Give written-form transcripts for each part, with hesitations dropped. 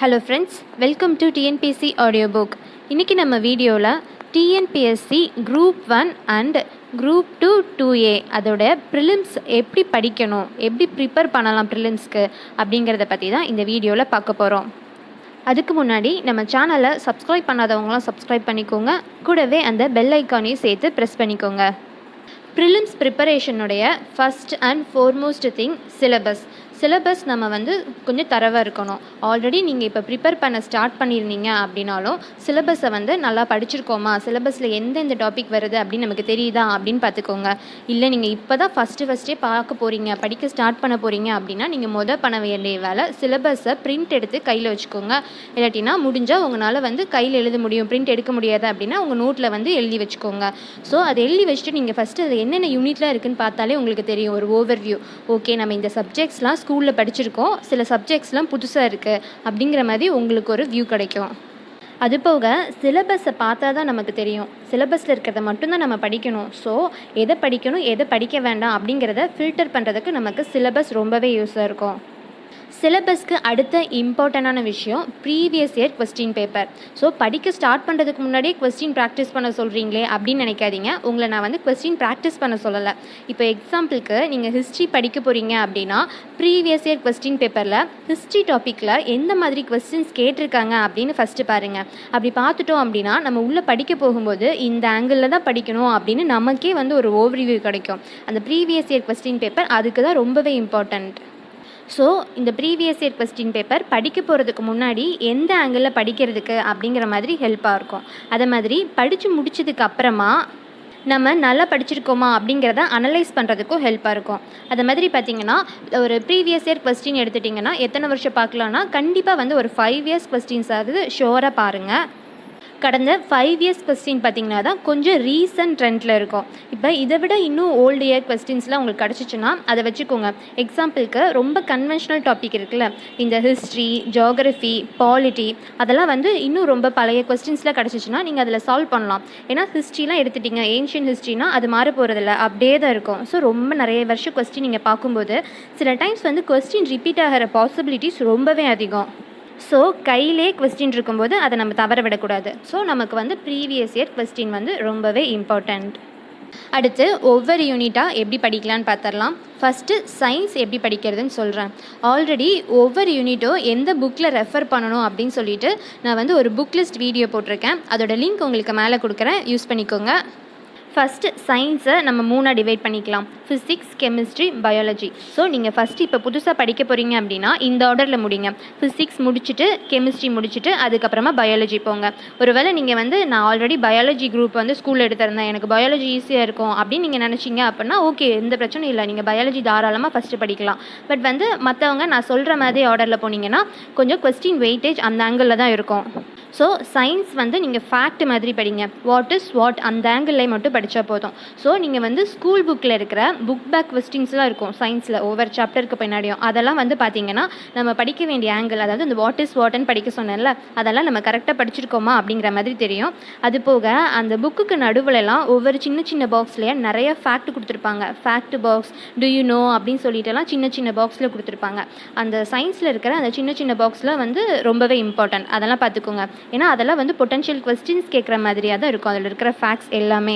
Hello friends, welcome to TNPSC audio book. இன்றைக்கி நம்ம வீடியோவில் TNPSC group 1 and group 2 2A அதோட ப்ரிலிம்ஸ் எப்படி படிக்கணும், எப்படி ப்ரிப்பேர் பண்ணலாம் ப்ரிலிம்ஸ்க்கு அப்படிங்கிறத பற்றி தான் இந்த வீடியோவில் பார்க்க போகிறோம். அதுக்கு முன்னாடி நம்ம சேனலை சப்ஸ்கிரைப் பண்ணாதவங்களாம் சப்ஸ்கிரைப் பண்ணிக்கோங்க. கூடவே அந்த பெல் ஐக்கானையும் சேர்த்து ப்ரெஸ் பண்ணிக்கோங்க. ப்ரிலிம்ஸ் ப்ரிப்பரேஷனுடைய first and foremost thing syllabus நம்ம கொஞ்சம் தரவாக இருக்கணும். ஆல்ரெடி நீங்கள் இப்போ ப்ரிப்பேர் பண்ண ஸ்டார்ட் பண்ணியிருந்தீங்க அப்படின்னாலும் சிலபஸை நல்லா படிச்சிருக்கோமா, சிலபஸில் எந்தெந்த டாபிக் வருது அப்படின்னு நமக்கு தெரியுதா அப்படின்னு பார்த்துக்கோங்க. இல்லை நீங்கள் இப்போ தான் ஃபஸ்ட்டே பார்க்க போகிறீங்க, படிக்க ஸ்டார்ட் பண்ண போகிறீங்க அப்படின்னா நீங்கள் பண்ண வேண்டிய வேலை சிலபஸை பிரிண்ட் எடுத்து கையில் வச்சுக்கோங்க. இல்லாட்டினா முடிஞ்சால் உங்களால் கையில் எழுத முடியும், பிரிண்ட் எடுக்க முடியாது அப்படின்னா உங்கள் நோட்டில் எழுதி வச்சுக்கோங்க. ஸோ அதை எழுதி வச்சுட்டு நீங்கள் ஃபஸ்ட்டு அது என்னென்ன யூனிட்லாம் இருக்குதுன்னு பார்த்தாலே உங்களுக்கு தெரியும், ஒரு ஓவர்வியூ. ஓகே, நம்ம இந்த சப்ஜெக்ட்ஸ்லாம் ஸ்கூலில் படிச்சிருக்கோம், சில சப்ஜெக்ட்ஸ்லாம் புதுசாக இருக்குது அப்படிங்கிற மாதிரி உங்களுக்கு ஒரு வியூ கிடைக்கும். அது போக சிலபஸை பார்த்தா தான் நமக்கு தெரியும், சிலபஸில் இருக்கிறத மட்டும்தான் நம்ம படிக்கணும். ஸோ எதை படிக்கணும் எதை படிக்க வேண்டாம் அப்படிங்கிறத ஃபில்டர் பண்ணுறதுக்கு நமக்கு சிலபஸ் ரொம்பவே யூஸாக இருக்கும். சிலபஸ்க்கு அடுத்த இம்பார்ட்டண்டான விஷயம் previous year question paper. So படிக்க ஸ்டார்ட் பண்ணுறதுக்கு முன்னாடியே கொஸ்டின் ப்ராக்டிஸ் பண்ண சொல்கிறீங்களே அப்படின்னு நினைக்காதீங்க. உங்களை நான் கொஸ்டின் ப்ராக்டிஸ் பண்ண சொல்லலை. இப்போ எக்ஸாம்பிளுக்கு நீங்கள் ஹிஸ்ட்ரி படிக்க போகிறீங்க அப்படின்னா ப்ரீவியஸ் இயர் கொஸ்டின் பேப்பரில் ஹிஸ்ட்ரி டாப்பிக்கில் எந்த மாதிரி கொஸ்டின்ஸ் கேட்டிருக்காங்க அப்படின்னு ஃபஸ்ட்டு பாருங்கள். அப்படி பார்த்துட்டோம் அப்படின்னா நம்ம உள்ளே படிக்க போகும்போது இந்த ஆங்கிளில் தான் படிக்கணும் அப்படின்னு நமக்கே ஒரு ஓவர்வியூ கிடைக்கும். அந்த ப்ரீவியஸ் இயர் கொஸ்டின் பேப்பர் அதுக்கு தான் ரொம்பவே இம்பார்ட்டண்ட். ஸோ இந்த ப்ரீவியஸ் இயர் கொஸ்டின் பேப்பர் படிக்க போகிறதுக்கு முன்னாடி எந்த ஆங்கிளில் படிக்கிறதுக்கு அப்படிங்கிற மாதிரி ஹெல்ப்பாக இருக்கும். அதை மாதிரி படித்து முடிச்சதுக்கு அப்புறமா நம்ம நல்லா படிச்சிருக்கோமா அப்படிங்கிறத அனலைஸ் பண்ணுறதுக்கும் ஹெல்ப்பாக இருக்கும். அது மாதிரி பார்த்திங்கன்னா ஒரு ப்ரீவியஸ் இயர் கொஸ்டின் எடுத்துட்டிங்கன்னா எத்தனை வருஷம் பார்க்கலான்னா கண்டிப்பாக ஒரு 5 இயர்ஸ் கொஸ்டின்ஸ் ஆகுது ஷோராக பாருங்கள். கடந்த 5 இயர்ஸ் கொஸ்டின் பார்த்திங்கன்னா தான் கொஞ்சம் ரீசன்ட் ட்ரெண்டில் இருக்கும். இப்போ இதை விட இன்னும் ஓல்டு இயர் கொஸ்டின்ஸ்லாம் உங்களுக்கு கிடச்சிச்சின்னா அதை வச்சுக்கோங்க. எக்ஸாம்பிளுக்கு ரொம்ப கன்வென்ஷனல் டாபிக் இருக்குல்ல, இந்த ஹிஸ்ட்ரி, ஜியோகிரஃபி, பாலிட்டி, அதெல்லாம் இன்னும் ரொம்ப பழைய கொஸ்டின்ஸ்லாம் கிடச்சிச்சின்னா நீங்கள் அதில் சால்வ் பண்ணலாம். ஏன்னா ஹிஸ்ட்ரிலாம் எடுத்துட்டிங்க, ஏன்ஷியன் ஹிஸ்ட்ரினா அது மாற போகிறதில்ல, அப்படியே தான் இருக்கும். ஸோ ரொம்ப நிறைய வருஷம் கொஸ்டின் நீங்கள் பார்க்கும்போது சில டைம்ஸ் கொஸ்டின் ரிப்பீட் ஆகிற பாசிபிலிட்டிஸ் ரொம்பவே அதிகம். ஸோ கையிலே கொஸ்டின் இருக்கும்போது அதை நம்ம தவற விடக்கூடாது. ஸோ நமக்கு ப்ரீவியஸ் இயர் கொஸ்டின் ரொம்பவே இம்பார்ட்டண்ட். அடுத்து ஒவ்வொரு யூனிட்டாக எப்படி படிக்கலான்னு பார்த்துடலாம். ஃபஸ்ட்டு சயின்ஸ் எப்படி படிக்கிறதுன்னு சொல்கிறேன். ஆல்ரெடி ஒவ்வொரு யூனிட்டும் எந்த புக்கில் ரெஃபர் பண்ணணும் அப்படின்னு சொல்லிட்டு நான் ஒரு புக் லிஸ்ட் வீடியோ போட்டிருக்கேன். அதோட லிங்க் உங்களுக்கு மேலே கொடுக்குறேன், யூஸ் பண்ணிக்கோங்க. ஃபஸ்ட்டு சயின்ஸை நம்ம 3ஆக டிவைட் பண்ணிக்கலாம்: ஃபிசிக்ஸ், கெமிஸ்ட்ரி, பயாலஜி. ஸோ நீங்கள் ஃபஸ்ட்டு இப்போ புதுசாக படிக்க போகிறீங்க அப்படின்னா இந்த ஆர்டரில் முடிங்க. ஃபிசிக்ஸ் முடிச்சுட்டு, கெமிஸ்ட்ரி முடிச்சுட்டு அதுக்கப்புறமா பயாலஜி போங்க. ஒருவேளை நீங்கள் நான் ஆல்ரெடி பயாலஜி குரூப் ஸ்கூலில் எடுத்திருந்தேன், எனக்கு பயாலஜி ஈஸியாக இருக்கும் அப்படின்னு நீங்கள் நினச்சிங்க அப்படின்னா ஓகே, எந்த பிரச்சனையும் இல்லை, நீங்கள் பயாலஜி தாராளமாக ஃபஸ்ட்டு படிக்கலாம். பட் மற்றவங்க நான் சொல்கிற மாதிரி ஆர்டரில் போனீங்கன்னா கொஞ்சம் கொஸ்டின் வெயிட்டேஜ் அந்த ஆங்கிளில் தான் இருக்கும். ஸோ சயின்ஸ் நீங்கள் ஃபேக்ட் மாதிரி படிங்க. வாட் இஸ் வாட் அந்த ஆங்கிளில் மட்டும் படித்தா போதும். ஸோ நீங்கள் ஸ்கூல் புக்கில் இருக்கிற புக் பேக் கொஸ்டின்ஸ்லாம் இருக்கும் சயின்ஸில் ஒவ்வொரு சாப்டருக்கு பின்னாடியும். அதெல்லாம் பார்த்தீங்கன்னா நம்ம படிக்க வேண்டிய ஆங்கிள், அதாவது இந்த வாட் இஸ் வாட்னு படிக்க சொன்னேன்ல, அதெல்லாம் நம்ம கரெக்டாக படிச்சிருக்கோமா அப்படிங்கிற மாதிரி தெரியும். அது போக அந்த புக்குக்கு நடுவில்லாம் ஒவ்வொரு சின்ன சின்ன பாக்ஸ்லேயே நிறைய ஃபேக்ட் கொடுத்துருப்பாங்க. Fact box, to you know அப்படின்னு சொல்லிட்டுலாம் சின்ன சின்ன பாக்ஸில் கொடுத்துருப்பாங்க. அந்த சயின்ஸில் இருக்கிற அந்த சின்ன சின்ன பாக்ஸில் ரொம்பவே இம்பார்ட்டன்ட். அதெல்லாம் பார்த்துக்கோங்க. ஏன்னா அதெல்லாம் பொட்டென்ஷியல் கொஸ்டின்ஸ் கேட்குற மாதிரியாக தான் இருக்கும் அதில் இருக்கிற ஃபேக்ட்ஸ் எல்லாமே.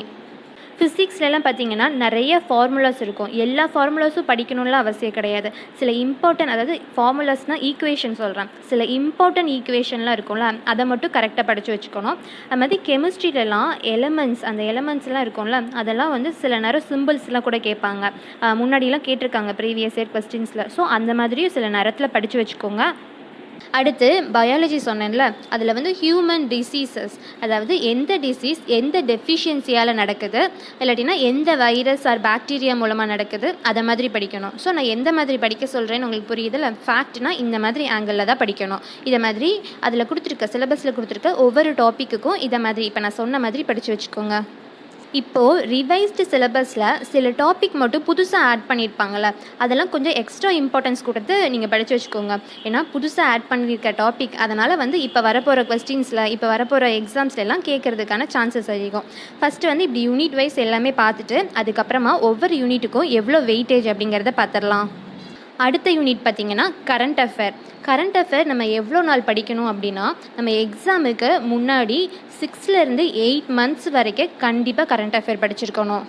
ஃபிசிக்ஸ்லாம் பார்த்தீங்கன்னா நிறைய ஃபார்முலாஸ் இருக்கும். எல்லா ஃபார்முலாஸும் படிக்கணும்லாம் அவசியம் கிடையாது. சில இம்பார்ட்டன்ட், அதாவது ஃபார்முலாஸ்னால் ஈக்குவேஷன் சொல்கிறேன், சில இம்பார்ட்டன்ட் ஈக்குவேஷன்லாம் இருக்கும்ல, அதை மட்டும் கரெக்டாக படித்து வச்சுக்கணும். அது மாதிரி கெமிஸ்ட்ரியிலலாம் எலமெண்ட்ஸ், அந்த எலமெண்ட்ஸ்லாம் இருக்கும்ல, அதெல்லாம் சில நேரம் சிம்பிள்ஸ்லாம் கூட கேட்பாங்க. முன்னாடிலாம் கேட்டிருக்காங்க ப்ரீவியஸ் இயர் கொஸ்டின்ஸில். ஸோ அந்த மாதிரியும் சில நேரத்தில் படித்து வச்சுக்கோங்க. அடுத்து பயாலஜி சொன்னேன்ல, அதில் ஹியூமன் டிசீசஸ், அதாவது எந்த டிசீஸ் எந்த டெஃபிஷியன்சியால் நடக்குது, இல்லாட்டினா எந்த வைரஸ் ஆர் பாக்டீரியா மூலமாக நடக்குது, அதை மாதிரி படிக்கணும். ஸோ நான் எந்த மாதிரி படிக்க சொல்கிறேன்னு உங்களுக்கு புரியுதுல்ல. ஃபேக்ட்னா இந்த மாதிரி ஆங்கிளில் தான் படிக்கணும். இதை மாதிரி அதில் கொடுத்துருக்க சிலபஸில் கொடுத்துருக்க ஒவ்வொரு டாப்பிக்குக்கும் இதை மாதிரி இப்போ நான் சொன்ன மாதிரி படித்து வச்சுக்கோங்க. இப்போது ரிவைஸ்டு சிலபஸில் சில டாபிக் மட்டும் புதுசாக ஆட் பண்ணியிருப்பாங்கள்ல, அதெல்லாம் கொஞ்சம் எக்ஸ்ட்ரா இம்பார்ட்டன்ஸ் கொடுத்து நீங்கள் படித்து வச்சுக்கோங்க. ஏன்னா புதுசாக ஆட் பண்ணியிருக்க டாபிக், அதனால் இப்போ வரப்போகிற கொஸ்டின்ஸில், இப்போ வரப்போகிற எக்ஸாம்ஸ்லாம் கேட்குறதுக்கான சான்சஸ் அதிகம். ஃபஸ்ட்டு இப்படி யூனிட் வைஸ் எல்லாமே பார்த்துட்டு அதுக்கப்புறமா ஒவ்வொரு யூனிட்டுக்கும் எவ்வளோ வெயிட்டேஜ் அப்படிங்கிறத பார்த்துடலாம். அடுத்த யூனிட் பார்த்திங்கன்னா கரண்ட் அஃபேர். கரண்ட் அஃபேர் நம்ம எவ்வளோ நாள் படிக்கணும் அப்படின்னா, நம்ம எக்ஸாமுக்கு முன்னாடி 6லேருந்து 8 மந்த்ஸ் வரைக்கும் கண்டிப்பாக கரண்ட் அஃபேர் படிச்சிருக்கணும்.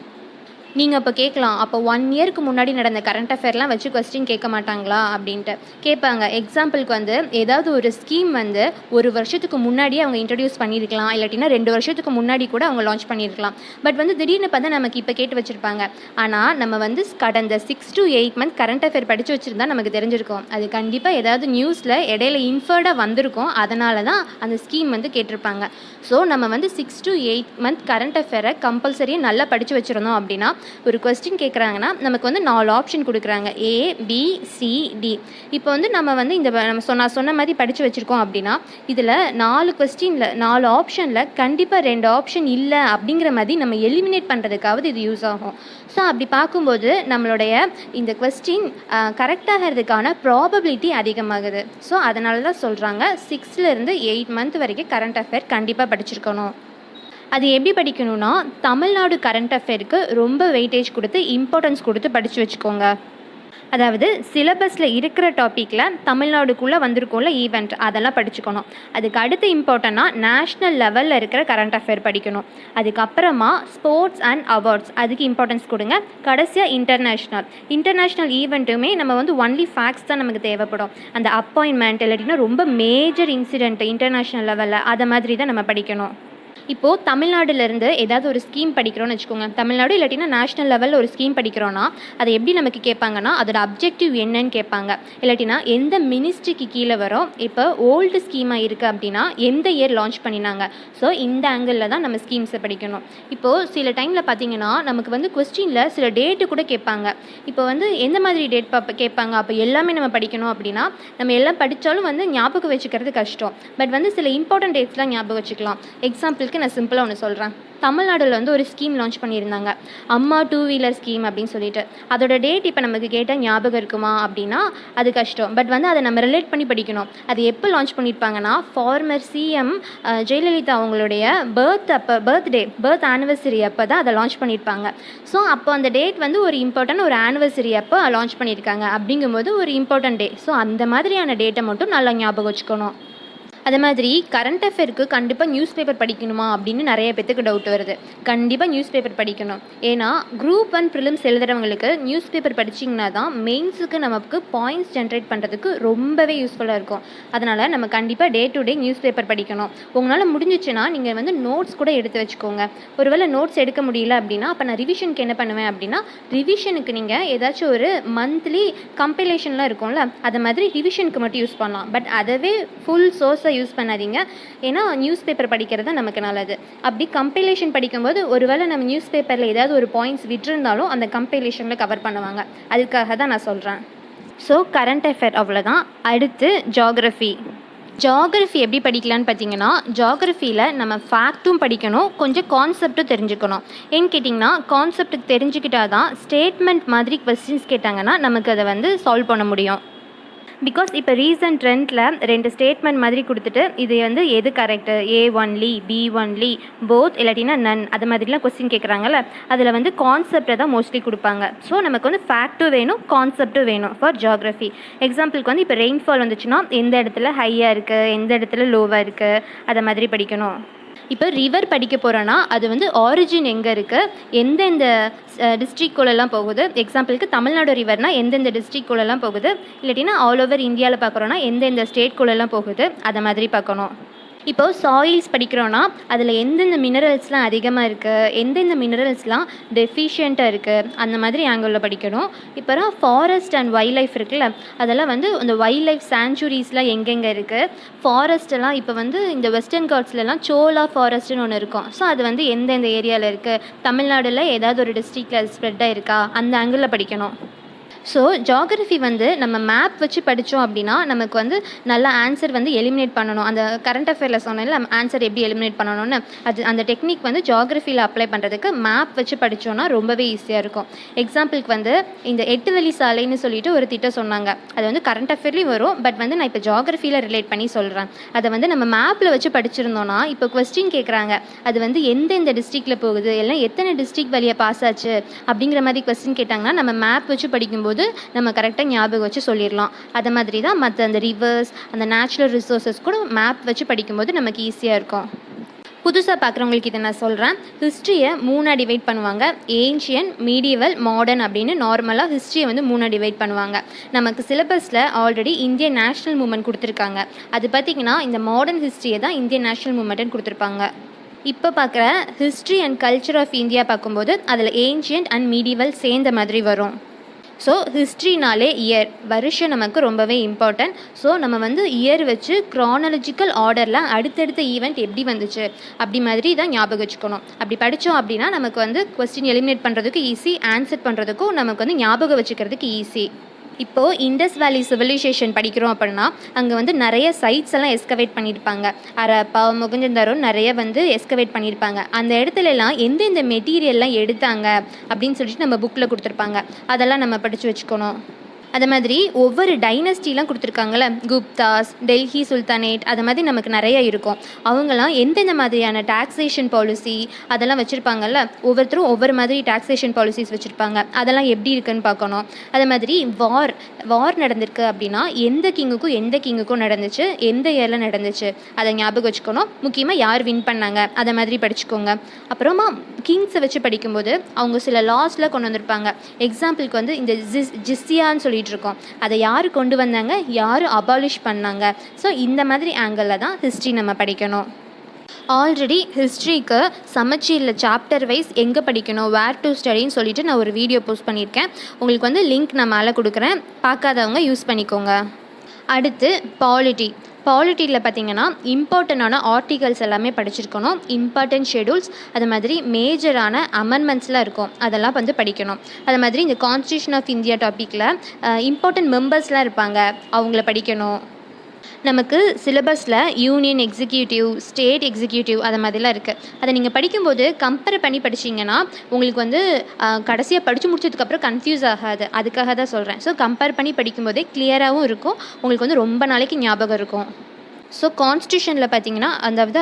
நீங்கள் அப்போ கேட்கலாம், அப்போ 1 இயருக்கு முன்னாடி நடந்த கரண்ட் அஃபேர்லாம் வச்சு கொஸ்டின் கேட்க மாட்டாங்களா அப்படின்ட்டு. கேட்பாங்க. எக்ஸாம்பிளுக்கு வந்து ஏதாவது ஒரு ஸ்கீம் வந்து 1 வருஷத்துக்கு முன்னாடியே அவங்க இன்ட்ரடியூஸ் பண்ணியிருக்கலாம், இல்லாட்டினா 2 வருஷத்துக்கு முன்னாடி கூட அவங்க லான்ச் பண்ணியிருக்கலாம். பட் வந்து திடீர்னு பார்த்தா நமக்கு இப்போ கேட்டு வச்சுருப்பாங்க. ஆனால் நம்ம வந்து கடந்த 6 to 8 மந்த் கரண்ட் அஃபேர் படித்து வச்சுருந்தா நமக்கு தெரிஞ்சிருக்கும். அது கண்டிப்பாக ஏதாவது நியூஸில் இடையில இன்ஃபர்டாக வந்திருக்கும், அதனால தான் அந்த ஸ்கீம் வந்து கேட்டிருப்பாங்க. ஸோ நம்ம வந்து 6 to 8 மந்த் கரண்ட் அஃபேரை கம்பல்சரியாக நல்லா படித்து வச்சுருந்தோம் அப்படின்னா, ஒரு கொஸ்டின் கேட்குறாங்கன்னா நமக்கு வந்து 4 ஆப்ஷன் கொடுக்குறாங்க, A, B, C, D. இப்போ வந்து நம்ம வந்து நான் சொன்ன மாதிரி படித்து வச்சுருக்கோம் அப்படின்னா, இதில் 4 கொஸ்டினில் 4 ஆப்ஷனில் கண்டிப்பாக 2 ஆப்ஷன் இல்லை அப்படிங்கிற மாதிரி நம்ம எலிமினேட் பண்ணுறதுக்காவது இது யூஸ் ஆகும். ஸோ அப்படி பார்க்கும்போது நம்மளுடைய இந்த கொஸ்டின் கரெக்டாகிறதுக்கான ப்ராபபிலிட்டி அதிகமாகுது. ஸோ அதனால தான் சொல்கிறாங்க 6லேருந்து 8 மந்த் வரைக்கும் கரண்ட் அஃபேர் கண்டிப்பாக படிச்சிருக்கணும். அது எப்படி படிக்கணும்னா, தமிழ்நாடு கரண்ட் அஃபேருக்கு ரொம்ப வெயிட்டேஜ் கொடுத்து இம்பார்ட்டன்ஸ் கொடுத்து படித்து வச்சுக்கோங்க. அதாவது சிலபஸில் இருக்கிற டாப்பிக்கில் தமிழ்நாடுக்குள்ளே வந்திருக்கோம்ல ஈவெண்ட், அதெல்லாம் படிச்சுக்கணும். அதுக்கு அடுத்து இம்பார்ட்டண்ட்டாக நேஷ்னல் லெவலில் இருக்கிற கரண்ட் அஃபேர் படிக்கணும். அதுக்கப்புறமா ஸ்போர்ட்ஸ் அண்ட் அவார்ட்ஸ், அதுக்கு இம்பார்ட்டன்ஸ் கொடுங்க. கடைசியாக இன்டர்நேஷ்னல் ஈவெண்ட்டுமே நம்ம வந்து ஒன்லி ஃபேக்ட்ஸ் தான் நமக்கு தேவைப்படும். அந்த அப்பாயின்மெண்ட் இல்லாட்டினா ரொம்ப மேஜர் இன்சிடென்ட் இன்டர்நேஷ்னல் லெவலில் அதை மாதிரி தான் நம்ம படிக்கணும். இப்போது தமிழ்நாடுலேருந்து ஏதாவது ஒரு ஸ்கீம் படிக்கிறோன்னு வச்சுக்கோங்க. தமிழ்நாடு இல்லாட்டினா நேஷ்னல் லெவலில் ஒரு ஸ்கீம் படிக்கிறோன்னா அதை எப்படி நமக்கு கேட்பாங்கன்னா, அதோட அப்ஜெக்டிவ் என்னன்னு கேட்பாங்க. இல்லாட்டினா எந்த மினிஸ்ட்ரிக்கு கீழே வரும், இப்போ ஓல்டு ஸ்கீமாக இருக்குது அப்படின்னா எந்த இயர் லான்ச் பண்ணினாங்க. ஸோ இந்த ஆங்கிளில் தான் நம்ம ஸ்கீம்ஸை படிக்கணும். இப்போது சில டைமில் பார்த்திங்கன்னா நமக்கு வந்து கொஸ்டினில் சில டேட்டு கூட கேட்பாங்க. இப்போ வந்து எந்த மாதிரி டேட் கேட்பாங்க, அப்போ எல்லாமே நம்ம படிக்கணும் அப்படின்னா நம்ம எல்லாம் படித்தாலும் வந்து ஞாபகம் வச்சுக்கிறது கஷ்டம். பட் வந்து சில இம்பார்ட்டன்ட் டேட்ஸ்லாம் ஞாபகம் வச்சுக்கலாம். எக்ஸாம்பிளுக்கு நான் சிம்பிளாக ஒன்று சொல்கிறேன். தமிழ்நாட்டில் வந்து ஒரு ஸ்கீம் லான்ச் பண்ணியிருந்தாங்க, அம்மா 2 வீலர் ஸ்கீம் அப்படின்னு சொல்லிட்டு. அதோட டேட் இப்போ நமக்கு கேட்டால் ஞாபகம் இருக்குமா அப்படின்னா அது கஷ்டம். பட் வந்து அதை நம்ம ரிலேட் பண்ணி படிக்கணும். அது எப்போ லான்ச் பண்ணியிருப்பாங்கன்னா, ஃபார்மர் சிஎம் ஜெயலலிதா அவங்களுடைய பர்த் ஆனிவர்சரி அப்போ தான் அதை லான்ச் பண்ணியிருப்பாங்க. ஸோ அப்போ அந்த டேட் வந்து ஒரு இம்பார்ட்டன்ட், ஒரு ஆனிவர்சரி அப்போ லான்ச் பண்ணியிருக்காங்க. அப்படிங்கும்போது ஒரு இம்பார்ட்டன்ட் டே. ஸோ அந்த மாதிரியான டேட்டை மட்டும் நல்லா ஞாபகம் வச்சுக்கணும். அது மாதிரி கரண்ட் அஃபேருக்கு கண்டிப்பாக நியூஸ் பேப்பர் படிக்கணுமா அப்படின்னு நிறைய பேத்துக்கு டவுட் வருது. கண்டிப்பாக நியூஸ் பேப்பர் படிக்கணும். ஏன்னா குரூப் 1 ப்ரிலிம்ஸ் எழுதுறவங்களுக்கு நியூஸ் பேப்பர் படிச்சிங்கன்னா தான் மெயின்ஸுக்கு நமக்கு பாயிண்ட்ஸ் ஜென்ரேட் பண்ணுறதுக்கு ரொம்பவே யூஸ்ஃபுல்லாக இருக்கும். அதனால் நம்ம கண்டிப்பாக day to day news paper படிக்கணும். உங்களால் முடிஞ்சிச்சுன்னா நீங்கள் வந்து நோட்ஸ் கூட எடுத்து வச்சுக்கோங்க. ஒருவேளை நோட்ஸ் எடுக்க முடியல அப்படின்னா அப்போ நான் ரிவிஷனுக்கு என்ன பண்ணுவேன் அப்படின்னா, ரிவிஷனுக்கு நீங்கள் ஏதாச்சும் ஒரு மந்த்லி கம்பைலேஷன்லாம் இருக்கும்ல, அதை மாதிரி ரிவிஷனுக்கு மட்டும் யூஸ் பண்ணலாம். பட் அதவே ஃபுல் சோர்ஸை யூஸ் பண்ணாதீங்க. ஏன்னா நியூஸ் பேப்பர் படிக்கிறது நமக்கு நல்லது. அப்படி கம்பைலேஷன் படிக்கும்போது ஒருவேளை நம்ம நியூஸ் பேப்பரில் ஏதாவது ஒரு பாயிண்ட்ஸ் விட்டுருந்தாலும் அந்த கம்பைலேஷனில் கவர் பண்ணுவாங்க. அதுக்காக தான் நான் சொல்கிறேன். ஸோ கரண்ட் அஃபேர் அவ்வளோதான். அடுத்து ஜாகிரஃபி எப்படி படிக்கலான்னு பார்த்தீங்கன்னா, ஜாகிரஃபியில் நம்ம ஃபேக்ட்டும் படிக்கணும், கொஞ்சம் கான்செப்டும் தெரிஞ்சுக்கணும். ஏன்னு கேட்டிங்கன்னா, கான்செப்ட்டுக்கு தெரிஞ்சுக்கிட்டால் தான் ஸ்டேட்மெண்ட் மாதிரி கொஸ்டின்ஸ் கேட்டாங்கன்னா நமக்கு அதை வந்து சால்வ் பண்ண முடியும். பிகாஸ் இப்போ ரீசன்ட் ட்ரெண்டில் 2 ஸ்டேட்மெண்ட் மாதிரி கொடுத்துட்டு இது வந்து எது correct, A only, B only, both இல்லாட்டினா நன், அது மாதிரிலாம் கொஸ்டின் கேட்குறாங்கல்ல, அதில் வந்து கான்செப்டை தான் மோஸ்ட்லி கொடுப்பாங்க. ஸோ நமக்கு வந்து ஃபேக்ட்டும் வேணும், கான்செப்டும் வேணும் ஃபார் ஜியாகிரஃபி. எக்ஸாம்பிளுக்கு வந்து இப்போ ரெயின்ஃபால் வந்துச்சுன்னா எந்த இடத்துல ஹையாக இருக்குது, எந்த இடத்துல லோவாக இருக்குது, அதை மாதிரி படிக்கணும். இப்போ ரிவர் படிக்க போகிறோன்னா அது வந்து ஆரிஜின் எங்கே இருக்குது, எந்தெந்த டிஸ்ட்ரிக்குள்ளெல்லாம் போகுது. எக்ஸாம்பிளுக்கு தமிழ்நாடு ரிவர்னால் எந்தெந்த டிஸ்ட்ரிக்குள்ளெல்லாம் போகுது, இல்லாட்டினா ஆல் ஓவர் இந்தியாவில் பார்க்குறோன்னா எந்தெந்த ஸ்டேட்குள்ளெல்லாம் போகுது, அதை மாதிரி பார்க்கணும். இப்போது சாயில்ஸ் படிக்கிறோன்னா அதில் எந்தெந்த மினரல்ஸ்லாம் அதிகமாக இருக்குது, எந்தெந்த மினரல்ஸ்லாம் டெஃபிஷியண்ட்டாக இருக்குது, அந்த மாதிரி ஆங்கிளில் படிக்கணும். இப்போ ஃபாரஸ்ட் அண்ட் வைல்ட் லைஃப் இருக்குல்ல, அதெல்லாம் வந்து இந்த வைல்ட் லைஃப் சாங்சுரிஸ்லாம் எங்கெங்கே இருக்குது, ஃபாரஸ்ட்டெல்லாம் இப்போ வந்து இந்த வெஸ்டர்ன் காட்ஸ்லலாம் சோலா ஃபாரஸ்ட்டுன்னு ஒன்று இருக்கும். ஸோ அது வந்து எந்தெந்த ஏரியாவில் இருக்குது, தமிழ்நாடுல ஏதாவது ஒரு டிஸ்ட்ரிக்டில் ஸ்ப்ரெட்டாக இருக்கா, அந்த ஆங்கிளில் படிக்கணும். ஸோ ஜியாகிரஃபி வந்து நம்ம மேப் வச்சு படித்தோம் அப்படின்னா நமக்கு வந்து நல்ல ஆன்சர் வந்து எலிமினேட் பண்ணணும். அந்த கரண்ட் அஃபேரில் சொன்னேன்ல ஆன்சர் எப்படி எலிமினேட் பண்ணணும்னு, அந்த டெக்னிக் வந்து ஜியாகிரஃபியில் அப்ளை பண்ணுறதுக்கு மேப் வச்சு படித்தோன்னா ரொம்பவே ஈஸியாக இருக்கும். எக்ஸாம்பிளுக்கு வந்து இந்த 8 வழி சாலைன்னு சொல்லிட்டு ஒரு திட்டம் சொன்னாங்க. அது வந்து கரண்ட் அஃபேர்லேயும் வரும். பட் வந்து நான் இப்போ ஜியாகிரஃபியில் ரிலேட் பண்ணி சொல்கிறேன். அதை வந்து நம்ம மேப்பில் வச்சு படிச்சிருந்தோன்னா இப்போ கொஸ்டின் கேட்குறாங்க, அது வந்து எந்தெந்த டிஸ்ட்ரிக்டில் போகுது, எல்லாம் எத்தனை டிஸ்ட்ரிக்ட் வழியாக பாஸ் ஆச்சு அப்படிங்கிற மாதிரி கொஸ்டின் கேட்டாங்கன்னா நம்ம மேப் வச்சு படிக்கும்போது படிக்கும்போது நம்ம கரெக்டாக ஞாபகம் வச்சு சொல்லிடலாம். அதை மாதிரி தான் மற்ற அந்த ரிவர்ஸ், அந்த நேச்சுரல் ரிசோர்ஸஸ் கூட மேப் வச்சு படிக்கும்போது நமக்கு ஈஸியாக இருக்கும். புதுசாக பார்க்குறவங்களுக்கு இதை நான் சொல்கிறேன். ஹிஸ்ட்ரியை 3ஆக டிவைட் பண்ணுவாங்க. ஏன்ஷியன், மீடியவல், மாடர்ன் அப்படின்னு நார்மலாக ஹிஸ்ட்ரியை வந்து 3ஆக டிவைட் பண்ணுவாங்க. நமக்கு சிலபஸில் ஆல்ரெடி இந்தியன் நேஷ்னல் மூமெண்ட் கொடுத்துருக்காங்க. அது பார்த்திங்கன்னா இந்த மாடர்ன் ஹிஸ்ட்ரியை தான் இந்தியன் நேஷ்னல் மூமெண்ட்டுன்னு கொடுத்துருப்பாங்க. இப்போ பார்க்குற history and culture of India பார்க்கும்போது அதில் ஏன்ஷியன்ட் அண்ட் மீடியவல் சேர்ந்த மாதிரி வரும். ஸோ ஹிஸ்ட்ரினாலே இயர், வருஷம் நமக்கு ரொம்பவே இம்பார்ட்டன்ட். ஸோ நம்ம வந்து இயர் வச்சு க்ரானாலஜிக்கல் ஆர்டரில் அடுத்தடுத்த ஈவெண்ட் எப்படி வந்துச்சு அப்படி மாதிரி தான் ஞாபகம் வச்சுக்கணும். அப்படி படித்தோம் அப்படின்னா நமக்கு வந்து கொஸ்டின் எலிமினேட் பண்ணுறதுக்கு ஈஸி, ஆன்சர் பண்ணுறதுக்கும் நமக்கு வந்து ஞாபகம் வச்சுக்கிறதுக்கு ஈஸி. இப்போது இண்டஸ் வேலி சிவிலைசேஷன் படிக்கிறோம் அப்படின்னா அங்கே வந்து நிறைய சைட்ஸ் எல்லாம் எஸ்கவேட் பண்ணியிருப்பாங்க. ஹரப்பா, மொஹஞ்சதாரோன்னு நிறைய வந்து எஸ்கவேட் பண்ணியிருப்பாங்க. அந்த இடத்துலலாம் எந்தெந்த மெட்டீரியல்லாம் எடுத்தாங்க அப்படின்னு சொல்லிட்டு நம்ம புக்கில் கொடுத்துருப்பாங்க. அதெல்லாம் நம்ம படித்து வச்சுக்கணும். அது மாதிரி ஒவ்வொரு டைனஸ்டிலாம் கொடுத்துருக்காங்கள, குப்தாஸ், டெல்லி சுல்தானேட், அது மாதிரி நமக்கு நிறைய இருக்கும். அவங்களாம் எந்தெந்த மாதிரியான டாக்ஸேஷன் பாலிசி அதெல்லாம் வச்சுருப்பாங்கல்ல, ஒவ்வொருத்தரும் ஒவ்வொரு மாதிரி டாக்ஸேஷன் பாலிசிஸ் வச்சுருப்பாங்க. அதெல்லாம் எப்படி இருக்குன்னு பார்க்கணும். அது மாதிரி வார் நடந்திருக்கு அப்படின்னா எந்த கிங்குக்கும் நடந்துச்சு, எந்த இயரில் நடந்துச்சு அதை ஞாபகம் வச்சுக்கணும். முக்கியமாக யார் வின் பண்ணாங்க அதை மாதிரி படிச்சுக்கோங்க. அப்புறமா கிங்ஸை வச்சு படிக்கும்போது அவங்க சில லாஸ்லாம் கொண்டு வந்திருப்பாங்க. எக்ஸாம்பிளுக்கு வந்து இந்த ஜிஸ்யான்னு சொல்லிட்டு இருக்கோம், அதை யார் கொண்டு வந்தாங்க, யார் அபாலிஷ் பண்ணாங்க. ஸோ இந்த மாதிரி ஆங்கிளில் தான் ஹிஸ்ட்ரி நம்ம படிக்கணும். ஆல்ரெடி ஹிஸ்ட்ரிக்கு சமச்சீரில் சாப்டர் வைஸ் எங்கே படிக்கணும், வேர் டு ஸ்டடின்னு சொல்லிட்டு நான் ஒரு வீடியோ போஸ்ட் பண்ணியிருக்கேன். உங்களுக்கு வந்து லிங்க் நான் மேலே கொடுக்குறேன், பார்க்காதவங்க யூஸ் பண்ணிக்கோங்க. அடுத்து பாலிட்டியில் பார்த்திங்கன்னா இம்பார்ட்டண்டான ஆர்டிகல்ஸ் எல்லாமே படிச்சிருக்கணும். இம்பார்ட்டன்ட் ஷெடியூல்ஸ், அது மாதிரி மேஜரான அமெண்ட்மெண்ட்ஸ்லாம் இருக்கும், அதெல்லாம் வந்து படிக்கணும். அது மாதிரி இந்த கான்ஸ்டியூஷன் ஆஃப் இந்தியா டாப்பிக்கில் இம்பார்ட்டன்ட் மெம்பர்ஸ்லாம் இருப்பாங்க, அவங்கள படிக்கணும். நமக்கு சிலபஸில் யூனியன் எக்ஸிக்யூட்டிவ், ஸ்டேட் எக்ஸிக்யூட்டிவ் அது மாதிரிலாம் இருக்குது. அதை நீங்கள் படிக்கும்போது கம்பேர் பண்ணி படிச்சிங்கன்னா உங்களுக்கு வந்து கடைசியாக படித்து முடிச்சதுக்கப்புறம் கன்ஃபியூஸ் ஆகாது. அதுக்காக தான் சொல்கிறேன். ஸோ கம்பேர் பண்ணி படிக்கும்போதே கிளியராகவும் இருக்கும், உங்களுக்கு வந்து ரொம்ப நாளைக்கு ஞாபகம் இருக்கும். ஸோ கான்ஸ்டியூஷனில் பார்த்திங்கன்னா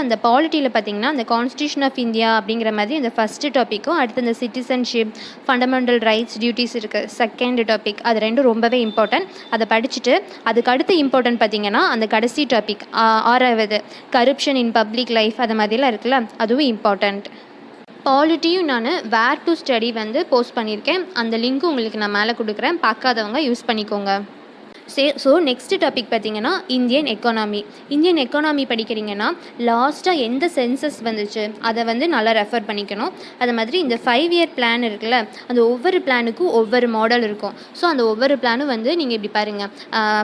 அந்த பாலிட்டியில் பார்த்திங்கன்னா அந்த கான்ஸ்டியூஷன் ஆஃப் இந்தியா அப்படிங்கிற மாதிரி இந்த ஃபஸ்ட்டு டாப்பிக்கும், அடுத்து இந்த சிட்டிசன்ஷிப், ஃபண்டமெண்டல் ரைட்ஸ், டியூட்டிஸ் இருக்குது செகண்ட் டாபிக். அது ரெண்டும் ரொம்பவே இம்பார்ட்டன்ட். அதை படிச்சுட்டு அதுக்கு அடுத்து இம்பார்ட்டன்ட் பார்த்திங்கன்னா அந்த கடைசி டாபிக் 6வது கரப்ஷன் இன் பப்ளிக் லைஃப் அது மாதிரிலாம் இருக்குல்ல, அதுவும் இம்பார்ட்டண்ட். பாலிட்டியும் நான் வேர் டு ஸ்டடி வந்து போஸ்ட் பண்ணியிருக்கேன், அந்த லிங்க்கும் உங்களுக்கு நான் மேலே கொடுக்குறேன், பார்க்காதவங்க யூஸ் பண்ணிக்கோங்க. ஸோ நெக்ஸ்ட்டு டாபிக் பார்த்திங்கன்னா இந்தியன் எக்கானமி படிக்கிறீங்கன்னா லாஸ்ட்டாக எந்த சென்சஸ் வந்துச்சு அதை வந்து நல்லா ரெஃபர் பண்ணிக்கணும். அது மாதிரி இந்த 5 இயர் பிளான் இருக்குல்ல, அந்த ஒவ்வொரு பிளானுக்கும் ஒவ்வொரு மாடல் இருக்கும். ஸோ அந்த ஒவ்வொரு பிளானும் வந்து நீங்கள் இப்படி பாருங்கள்,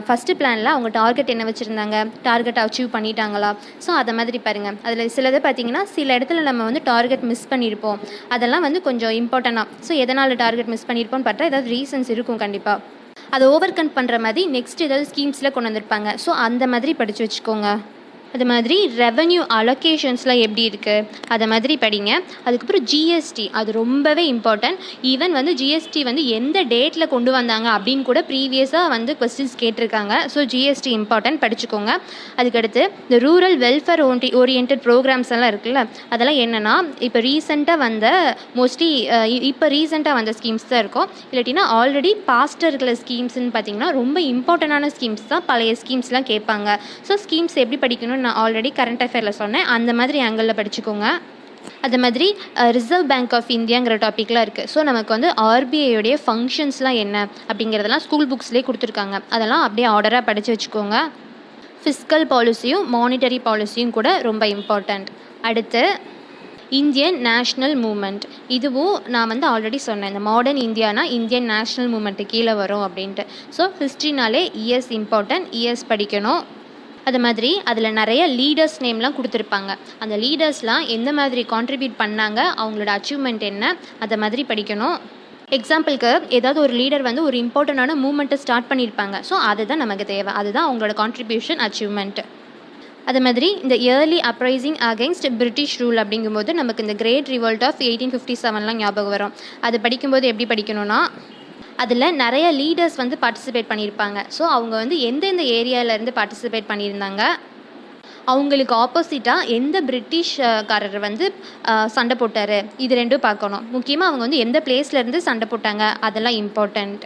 ஃபஸ்ட்டு பிளானில் அவங்க டார்கெட் என்ன வச்சுருந்தாங்க, டார்கெட் அச்சீவ் பண்ணிட்டாங்களா. ஸோ அதை மாதிரி பாருங்கள். அதில் சிலது பார்த்திங்கன்னா சில இடத்துல நம்ம வந்து டார்கெட் மிஸ் பண்ணியிருப்போம், அதெல்லாம் வந்து கொஞ்சம் இம்பார்ட்டண்ட்டாக. ஸோ எதனால் டார்கெட் மிஸ் பண்ணியிருப்போம்னு பார்த்தா ஏதாவது ரீசன்ஸ் இருக்கும் கண்டிப்பாக. அதை ஓவர் கம் பண்ணுற மாதிரி நெக்ஸ்ட் ஏதாவது ஸ்கீம்ஸில் கொண்டு வந்திருப்பாங்க. ஸோ அந்த மாதிரி படித்து வச்சுக்கோங்க. அது மாதிரி ரெவென்யூ அலோகேஷன்ஸ்லாம் எப்படி இருக்குது அதை மாதிரி படிங்க. அதுக்கப்புறம் ஜிஎஸ்டி, அது ரொம்பவே இம்பார்ட்டன்ட். ஈவன் வந்து ஜிஎஸ்டி வந்து எந்த டேட்டில் கொண்டு வந்தாங்க அப்படின்னு கூட ப்ரீவியஸாக வந்து கொஸ்டின்ஸ் கேட்டிருக்காங்க. ஸோ ஜிஎஸ்டி இம்பார்ட்டன்ட், படிச்சுக்கோங்க. அதுக்கடுத்து இந்த ரூரல் வெல்ஃபேர் ஓரியன்ட் ப்ரோக்ராம்ஸ் எல்லாம் இருக்குல்ல, அதெல்லாம் என்னென்னா இப்போ ரீசெண்டாக வந்த ஸ்கீம்ஸ் தான் இருக்கும். இல்லாட்டினா ஆல்ரெடி பாஸ்ட்டாக இருக்கிற ஸ்கீம்ஸ்ன்னு பார்த்தீங்கன்னா ரொம்ப இம்பார்ட்டண்டான ஸ்கீம்ஸ் தான், பழைய ஸ்கீம்ஸ்லாம் கேட்பாங்க. ஸோ ஸ்கீம்ஸ் எப்படி படிக்கணும்னு நான் ஆல்ரெடி கரண்ட் அஃபேரில் சொன்னேன், அந்த மாதிரி ஆங்கிளில் படிச்சுக்கோங்க. அது மாதிரி ரிசர்வ் பேங்க் ஆஃப் இந்தியாங்கிற டாப்பிக்லாம் இருக்குது. ஸோ நமக்கு வந்து ஆர்பிஐயோடைய ஃபங்க்ஷன்ஸ்லாம் என்ன அப்படிங்கிறதெல்லாம் ஸ்கூல் புக்ஸ்லேயே கொடுத்துருக்காங்க, அதெல்லாம் அப்படியே ஆர்டராக படித்து வச்சுக்கோங்க. ஃபிஸ்கல் பாலிசியும் மானிட்டரி பாலிசியும் கூட ரொம்ப இம்பார்ட்டண்ட். அடுத்து இந்தியன் நேஷ்னல் மூமெண்ட், இதுவும் நான் வந்து ஆல்ரெடி சொன்னேன், இந்த மாடர்ன் இந்தியானா இந்தியன் நேஷ்னல் மூமெண்ட்டு கீழே வரும் அப்படின்ட்டு. ஸோ ஹிஸ்ட்ரினாலே இயர்ஸ் இம்பார்ட்டன்ட், இயர்ஸ் படிக்கணும். அது மாதிரி அதில் நிறைய லீடர்ஸ் நேம்லாம் கொடுத்துருப்பாங்க, அந்த லீடர்ஸ்லாம் எந்த மாதிரி கான்ட்ரிபியூட் பண்ணாங்க, அவங்களோட அச்சீவ்மெண்ட் என்ன, அதை மாதிரி படிக்கணும். எக்ஸாம்பிளுக்கு ஏதாவது ஒரு லீடர் வந்து ஒரு இம்பார்ட்டண்டான மூமெண்ட்டை ஸ்டார்ட் பண்ணியிருப்பாங்க. ஸோ அதுதான் நமக்கு தேவை, அதுதான் அவங்களோட கான்ட்ரிபியூஷன், அச்சீவ்மெண்ட். அது மாதிரி இந்த early uprising against British rule அப்படிங்கும்போது நமக்கு இந்த கிரேட் ரிவோல்ட் ஆஃப் 1857 ஞாபகம் வரும். அது படிக்கும்போது எப்படி படிக்கணும்னா அதில் நிறைய லீடர்ஸ் வந்து பார்ட்டிசிபேட் பண்ணியிருப்பாங்க. ஸோ அவங்க வந்து எந்தெந்த ஏரியாவிலேருந்து பார்ட்டிசிபேட் பண்ணியிருந்தாங்க, அவங்களுக்கு ஆப்போசிட்டாக எந்த பிரிட்டிஷ்காரர் வந்து சண்டை போட்டார், இது ரெண்டும் பார்க்கணும். முக்கியமாக அவங்க வந்து எந்த பிளேஸ்லேருந்து சண்டை போட்டாங்க, அதெல்லாம் இம்பார்ட்டண்ட்.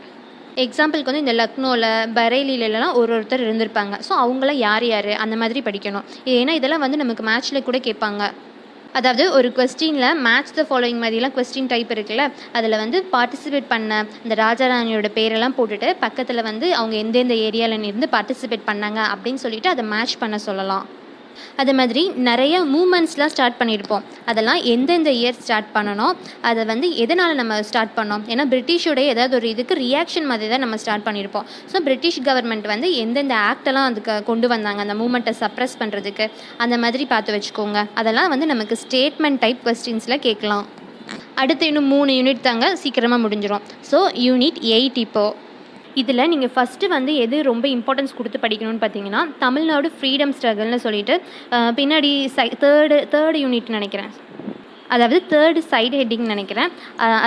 எக்ஸாம்பிளுக்கு வந்து இந்த லக்னோவில் பரேலிலலாம் ஒருத்தர் இருந்திருப்பாங்க. ஸோ அவங்களாம் யார் யார் அந்த மாதிரி படிக்கணும். ஏன்னா இதெல்லாம் வந்து நமக்கு மேட்ச்சில் கூட கேட்பாங்க. அதாவது ஒரு கொஸ்டினில் மேட்ச் த ஃபாலோயிங் மாதிரிலாம் கொஸ்டின் டைப் இருக்குல்ல, அதில் வந்து பார்ட்டிசிபேட் பண்ண இந்த ராஜாராணியோட பேரெல்லாம் போட்டுட்டு பக்கத்தில் வந்து அவங்க எந்தெந்த ஏரியாவில் இருந்து பார்ட்டிசிபேட் பண்ணாங்க அப்படின்னு சொல்லிட்டு அதை மேட்ச் பண்ண சொல்லலாம். அது மாதிரி நிறைய மூமெண்ட்ஸ்லாம் ஸ்டார்ட் பண்ணியிருப்போம். அதெல்லாம் எந்தெந்த இயர் ஸ்டார்ட் பண்ணணும், அதை வந்து எதனால் நம்ம ஸ்டார்ட் பண்ணோம். ஏன்னா பிரிட்டிஷோடைய ஏதாவது ஒரு இதுக்கு ரியாக்ஷன் மாதிரி தான் நம்ம ஸ்டார்ட் பண்ணியிருப்போம். ஸோ பிரிட்டிஷ் கவர்மெண்ட் வந்து எந்தெந்த ஆக்டெல்லாம் அதுக்கு கொண்டு வந்தாங்க அந்த மூமெண்ட்டை சப்ரஸ் பண்ணுறதுக்கு, அந்த மாதிரி பார்த்து வச்சுக்கோங்க. அதெல்லாம் வந்து நமக்கு ஸ்டேட்மெண்ட் டைப் கொஸ்டின்ஸில் கேட்கலாம். அடுத்து இன்னும் 3 யூனிட் தாங்க, சீக்கிரமாக முடிஞ்சிடும். ஸோ யூனிட் 8 இப்போது. இதில் நீங்கள் ஃபஸ்ட்டு வந்து எது ரொம்ப இம்பார்ட்டன்ஸ் கொடுத்து படிக்கணும்னு பார்த்தீங்கன்னா, தமிழ்நாடு ஃப்ரீடம் ஸ்ட்ரகல்னு சொல்லிட்டு பின்னாடி தேர்டு யூனிட் நினைக்கிறேன், அதாவது தேர்டு சைடு ஹெட்டிங் நினைக்கிறேன்.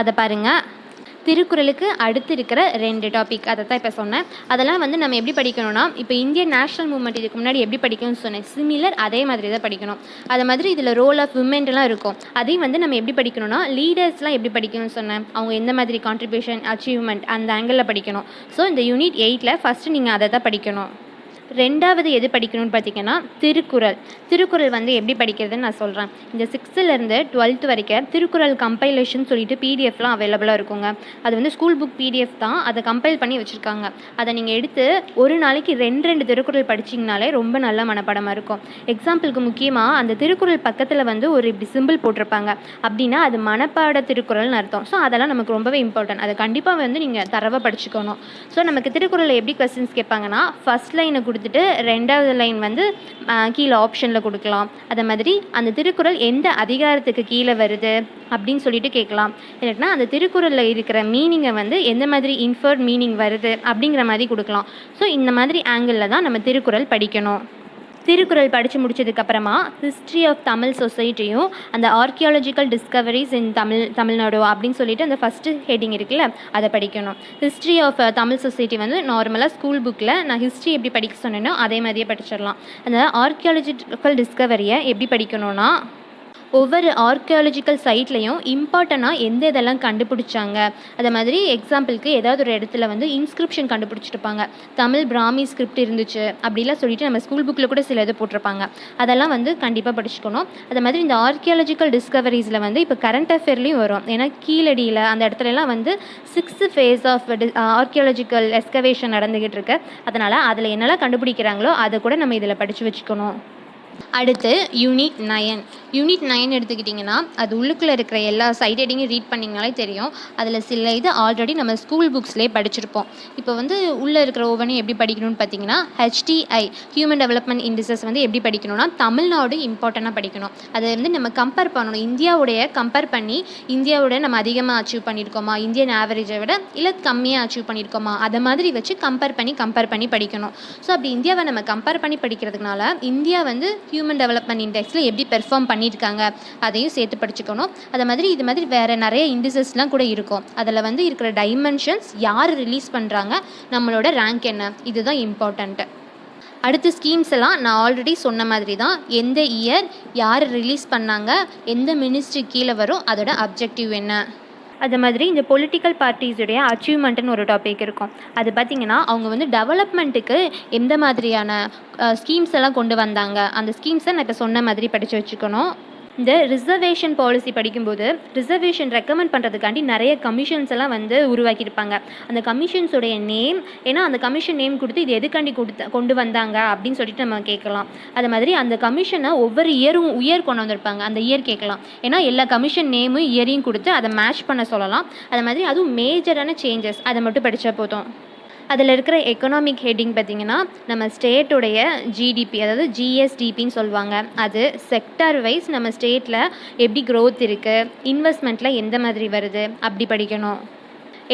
அதை பாருங்கள். திருக்குறளுக்கு அடுத்து இருக்கிற 2 டாபிக் அதை தான் இப்போ சொன்னேன். அதெல்லாம் வந்து நம்ம எப்படி படிக்கணும்னா, இப்போ இந்தியன் நேஷனல் மூவ்மெண்ட் இதுக்கு முன்னாடி எப்படி படிக்கணும்னு சொன்னேன், சிமிலர் அதே மாதிரி தான் படிக்கணும். அது மாதிரி இதில் ரோல் ஆஃப் விமென்லாம் இருக்கும். அதையும் வந்து நம்ம எப்படி படிக்கணும்னா, லீடர்ஸ்லாம் எப்படி படிக்கணும்னு சொன்னேன், அவங்க எந்த மாதிரி கான்ட்ரிபியூஷன் அச்சீவ்மெண்ட் அந்த ஆங்கிளில் படிக்கணும். ஸோ இந்த யூனிட் 8ல் ஃபஸ்ட்டு நீங்கள் அதை தான் படிக்கணும். 2வது எது படிக்கணும்னு பார்த்தீங்கன்னா திருக்குறள் வந்து எப்படி படிக்கிறதுன்னு நான் சொல்கிறேன். இந்த 6th-லேருந்து 12th வரைக்கும் திருக்குறள் கம்பைலேஷன் சொல்லிட்டு பிடிஎஃப்லாம் அவைலபிளாக இருக்குங்க. அது வந்து ஸ்கூல் புக் பிடிஎஃப் தான், அதை கம்பைல் பண்ணி வச்சுருக்காங்க. அதை நீங்கள் எடுத்து ஒரு நாளைக்கு 2 திருக்குறள் படிச்சிங்கனாலே ரொம்ப நல்ல மனப்பாடமாக இருக்கும். எக்ஸாம்பிளுக்கு முக்கியமாக அந்த திருக்குறள் பக்கத்தில் வந்து ஒரு இப்படி சிம்பிள் போட்டிருப்பாங்க, அப்படின்னா அது மனப்பாட திருக்குறள்னு அர்த்தம். ஸோ அதெல்லாம் நமக்கு ரொம்பவே இம்பார்ட்டன்ட். அதை கண்டிப்பாக வந்து நீங்கள் தரவாக படிச்சுக்கணும். ஸோ நமக்கு திருக்குறளில் எப்படி கொஸ்டின்ஸ் கேட்பாங்கன்னா, ஃபஸ்ட் லைனை கொடுத்துட்டு 2வது லைன் வந்து கீழே ஆப்ஷனில் கொடுக்கலாம். அதே மாதிரி அந்த திருக்குறள் எந்த அதிகாரத்துக்கு கீழே வருது அப்படின்னு சொல்லிட்டு கேட்கலாம். இல்லைன்னா அந்த திருக்குறளில் இருக்கிற மீனிங்கை வந்து எந்த மாதிரி இன்ஃபர்ட் மீனிங் வருது அப்படிங்கிற மாதிரி கொடுக்கலாம். ஸோ இந்த மாதிரி ஆங்கிளில் தான் நம்ம திருக்குறள் படிக்கணும். திருக்குறள் படித்து முடிச்சதுக்கப்புறமா ஹிஸ்ட்ரி ஆஃப் தமிழ் சொசைட்டியும் அந்த ஆர்கியாலஜிக்கல் டிஸ்கவரிஸ் இன் தமிழ்நாடு அப்படின்னு சொல்லிட்டு அந்த ஃபஸ்ட்டு ஹெட்டிங் இருக்குல்ல, அதை படிக்கணும். ஹிஸ்ட்ரி ஆஃப் தமிழ் சொசைட்டி வந்து நார்மலாக ஸ்கூல் புக்கில் நான் ஹிஸ்ட்ரி எப்படி படிக்க சொன்னேனோ அதே மாதிரியே படிச்சிடலாம். அந்த ஆர்கியாலஜிக்கல் டிஸ்கவரியை எப்படி படிக்கணும்னா, ஒவ்வொரு ஆர்கியாலஜிக்கல் சைட்லேயும் இம்பார்ட்டனாக எந்த இதெல்லாம் கண்டுபிடிச்சாங்க. அதே மாதிரி எக்ஸாம்பிளுக்கு ஏதாவது ஒரு இடத்துல வந்து இன்ஸ்கிரிப்ஷன் கண்டுபிடிச்சிருப்பாங்க, தமிழ் பிராமி ஸ்கிரிப்ட் இருந்துச்சு அப்படிலாம் சொல்லிட்டு நம்ம ஸ்கூல் புக்கில் கூட சில இது போட்டிருப்பாங்க. அதெல்லாம் வந்து கண்டிப்பாக படிச்சுக்கணும். அதே மாதிரி இந்த ஆர்கியாலஜிக்கல் டிஸ்கவரிஸில் வந்து இப்போ கரண்ட் அஃபேர்லேயும் வரும். ஏன்னா கீழடியில் அந்த இடத்துலலாம் வந்து 6th phase of archaeological excavation நடந்துக்கிட்டு இருக்கு. அதனால் அதில் என்னெல்லாம் கண்டுபிடிக்கிறாங்களோ அதை கூட நம்ம இதில் படித்து வச்சுக்கணும். அடுத்து யூனிட் 9 எடுத்துக்கிட்டிங்கன்னா, அது உள்ளுக்குள்ளே இருக்கிற எல்லா சைட் ஹெட்டிங்கும் ரீட் பண்ணிங்கனாலே தெரியும். அதில் சில இது ஆல்ரெடி நம்ம ஸ்கூல் புக்ஸ்லேயே படிச்சிருப்போம். இப்போ வந்து உள்ளே இருக்கிற ஒவ்வொன்றையும் எப்படி படிக்கணும்னு பார்த்தீங்கன்னா, HDI ஹியூமன் டெவலப்மெண்ட் இண்டெக்ஸஸ் வந்து எப்படி படிக்கணும்னா, தமிழ்நாடு இம்பார்ட்டண்ட்டாக படிக்கணும். அதை வந்து நம்ம கம்பேர் பண்ணணும். கம்பேர் பண்ணி இந்தியாவோட நம்ம அதிகமாக அச்சீவ் பண்ணியிருக்கோமா, இந்தியன் ஆவரேஜை விட இல்லை கம்மியாக அச்சீவ் பண்ணியிருக்கோமா, அதை மாதிரி வச்சு கம்பேர் பண்ணி படிக்கணும். ஸோ அப்படி இந்தியாவை நம்ம கம்பேர் பண்ணி படிக்கிறதுனால இந்தியா வந்து ஹியூமன் டெவலப்மெண்ட் இண்டெக்ஸில் எப்படி பெர்ஃபார்ம் பண்ணியிருக்காங்க அதையும் சேர்த்து படிச்சுக்கணும். அது மாதிரி இது மாதிரி வேறு நிறைய இண்டிசஸ்லாம் கூட இருக்கும். அதில் வந்து இருக்கிற டைமென்ஷன்ஸ், யார் ரிலீஸ் பண்ணுறாங்க, நம்மளோட ரேங்க் என்ன, இதுதான் இம்பார்ட்டண்ட்டு. அடுத்து ஸ்கீம்ஸ் எல்லாம் நான் ஆல்ரெடி சொன்ன மாதிரி தான். எந்த இயர், யார் ரிலீஸ் பண்ணாங்க, எந்த மினிஸ்ட்ரி கீழே வரும், அதோட அப்ஜெக்டிவ் என்ன. அது மாதிரி இந்த பொலிட்டிக்கல் பார்ட்டிஸுடைய அச்சீவ்மெண்ட்டுன்னு ஒரு டாபிக் இருக்கும். அது பார்த்திங்கன்னா அவங்க வந்து டெவலப்மெண்ட்டுக்கு எந்த மாதிரியான ஸ்கீம்ஸ் எல்லாம் கொண்டு வந்தாங்க, அந்த ஸ்கீம்ஸை நான் இப்போ சொன்ன மாதிரி படித்து வச்சுக்கணும். இந்த ரிசர்வேஷன் பாலிசி படிக்கும்போது ரிசர்வேஷன் ரெக்கமெண்ட் பண்ணுறதுக்காண்டி நிறைய கமிஷன்ஸ் எல்லாம் வந்து உருவாக்கியிருப்பாங்க. அந்த கமிஷன்ஸோடைய நேம், ஏன்னா அந்த கமிஷன் நேம் கொடுத்து இது எதுக்காண்டி கொண்டு வந்தாங்க அப்படின்னு சொல்லிட்டு நம்ம கேட்கலாம். அது மாதிரி அந்த கமிஷனை ஒவ்வொரு இயர் கொண்டு வந்திருப்பாங்க, அந்த இயர் கேட்கலாம். ஏன்னா எல்லா கமிஷன் நேமும் இயரையும் கொடுத்து அதை மேட்ச் பண்ண சொல்லலாம். அது மாதிரி அதுவும் மேஜரான சேஞ்சஸ் அதை மட்டும் படித்தா போதும். அதில் இருக்கிற எக்கனாமிக் ஹெட்டிங் பார்த்திங்கன்னா, நம்ம ஸ்டேட்டுடைய ஜிடிபி, அதாவது ஜிஎஸ்டிபின்னு சொல்லுவாங்க, அது செக்டார் வைஸ் நம்ம ஸ்டேட்டில் எப்படி க்ரோத் இருக்குது, இன்வெஸ்ட்மெண்ட்டில் எந்த மாதிரி வருது அப்படி படிக்கணும்.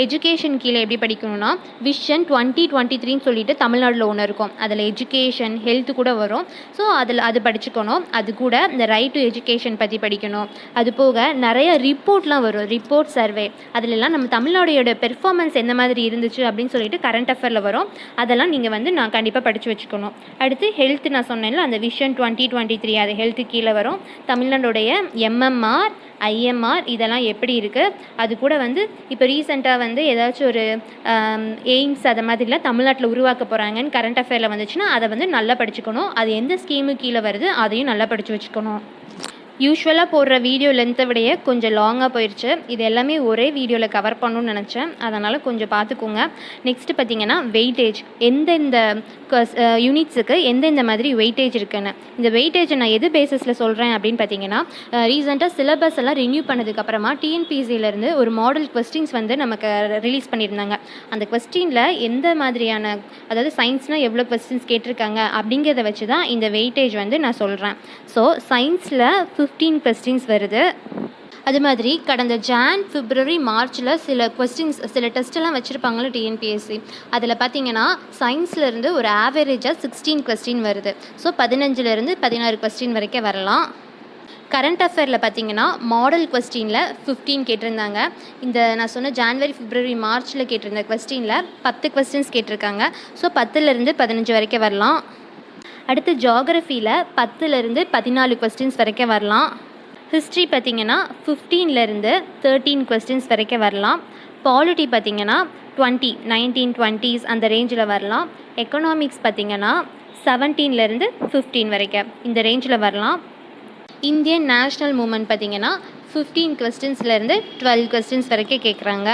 எஜுகேஷன் கீழே எப்படி படிக்கணும்னா, விஷன் 2023ன்னு சொல்லிட்டு தமிழ்நாட்டில் ஒன்று இருக்கும். அதில் எஜுகேஷன், ஹெல்த்து கூட வரும். ஸோ அது படிச்சுக்கணும். அது கூட இந்த ரைட் டு எஜுகேஷன் பற்றி படிக்கணும். அது போக நிறைய ரிப்போர்ட்லாம் வரும், ரிப்போர்ட் சர்வே. அதிலெல்லாம் நம்ம தமிழ்நாடையோட பெர்ஃபார்மன்ஸ் எந்த மாதிரி இருந்துச்சு அப்படின்னு சொல்லிட்டு கரண்ட் அஃபேரில் வரும். அதெல்லாம் நீங்கள் வந்து நான் கண்டிப்பாக படித்து வச்சுக்கணும். அடுத்து ஹெல்த்து நான் சொன்னேன்ல, அந்த விஷன் 2023 அது ஹெல்த்து கீழே வரும். தமிழ்நாடுடைய MMR ஐஎம்ஆர் இதெல்லாம் எப்படி இருக்குது, அது கூட வந்து இப்போ ரீசெண்டாக வந்து ஏதாச்சும் ஒரு எய்ம்ஸ் அதை மாதிரிலாம் தமிழ்நாட்டில் உருவாக்க போகிறாங்கன்னு கரண்ட் அஃபேரில் வந்துச்சுன்னா அதை வந்து நல்லா படிச்சுக்கணும். அது எந்த ஸ்கீமு கீழே வருது அதையும் நல்லா படித்து வச்சுக்கணும். யூஸ்வலாக போடுற வீடியோ லென்த்தை விடையே கொஞ்சம் லாங்காக போயிடுச்சு. இது எல்லாமே ஒரே வீடியோவில் கவர் பண்ணணும்னு நினச்சேன், அதனால் கொஞ்சம் பார்த்துக்கோங்க. நெக்ஸ்ட்டு பார்த்திங்கன்னா வெயிட்டேஜ், எந்தெந்த யூனிட்ஸுக்கு எந்தெந்த மாதிரி வெயிட்டேஜ் இருக்குன்னு. இந்த வெயிட்டேஜை நான் எது பேசிஸில் சொல்கிறேன் அப்படின்னு பார்த்தீங்கன்னா, ரீசெண்டாக சிலபஸ் எல்லாம் ரினியூ பண்ணதுக்கப்புறமா டிஎன்பிசியிலேருந்து ஒரு மாடல் கொஸ்டின்ஸ் வந்து நமக்கு ரிலீஸ் பண்ணியிருந்தாங்க. அந்த கொஸ்டினில் எந்த மாதிரியான, அதாவது சயின்ஸ்னால் எவ்வளோ கொஸ்டின்ஸ் கேட்டிருக்காங்க அப்படிங்கிறத வச்சு தான் இந்த வெயிட்டேஜ் வந்து நான் சொல்கிறேன். ஸோ சயின்ஸில் 15 கொஸ்டின்ஸ் வருது. அது மாதிரி கடந்த ஜான், பிப்ரவரி, மார்ச்சில் சில கொஸ்டின்ஸ், சில டெஸ்ட்டெல்லாம் வச்சுருப்பாங்களே டிஎன்பிஎஸ்சி. அதில் பார்த்தீங்கன்னா சயின்ஸ்லேருந்து ஒரு ஆவரேஜாக 16 கொஸ்டின் வருது. ஸோ 15லேருந்து 16 கொஸ்டின் வரைக்கும் வரலாம். கரண்ட் அஃபேரில் பார்த்தீங்கன்னா மாடல் கொஸ்டினில் 15 கேட்டிருந்தாங்க. இந்த நான் சொன்ன ஜான்வரி, பிப்ரவரி, மார்ச்சில் கேட்டிருந்த கொஸ்டினில் 10 கொஸ்டின்ஸ் கேட்டிருக்காங்க. ஸோ 10லேருந்து 15 வரைக்கும் வரலாம். அடுத்து ஜியாகிரஃபியில் 10லேருந்து 14 கொஸ்டின்ஸ் வரைக்கும் வரலாம். ஹிஸ்ட்ரி பார்த்திங்கன்னா 15லேருந்து 13 கொஸ்டின்ஸ் வரைக்கும் வரலாம். பாலிட்டி பார்த்திங்கன்னா 1920s அந்த ரேஞ்சில் வரலாம். எக்கனாமிக்ஸ் பார்த்திங்கன்னா 17லேருந்து 15 வரைக்கும் இந்த ரேஞ்சில் வரலாம். இந்தியன் நேஷ்னல் மூமெண்ட் பார்த்திங்கன்னா 15 கொஸ்டின்ஸ்லேருந்து 12 கொஸ்டின்ஸ் வரைக்கும் கேட்குறாங்க.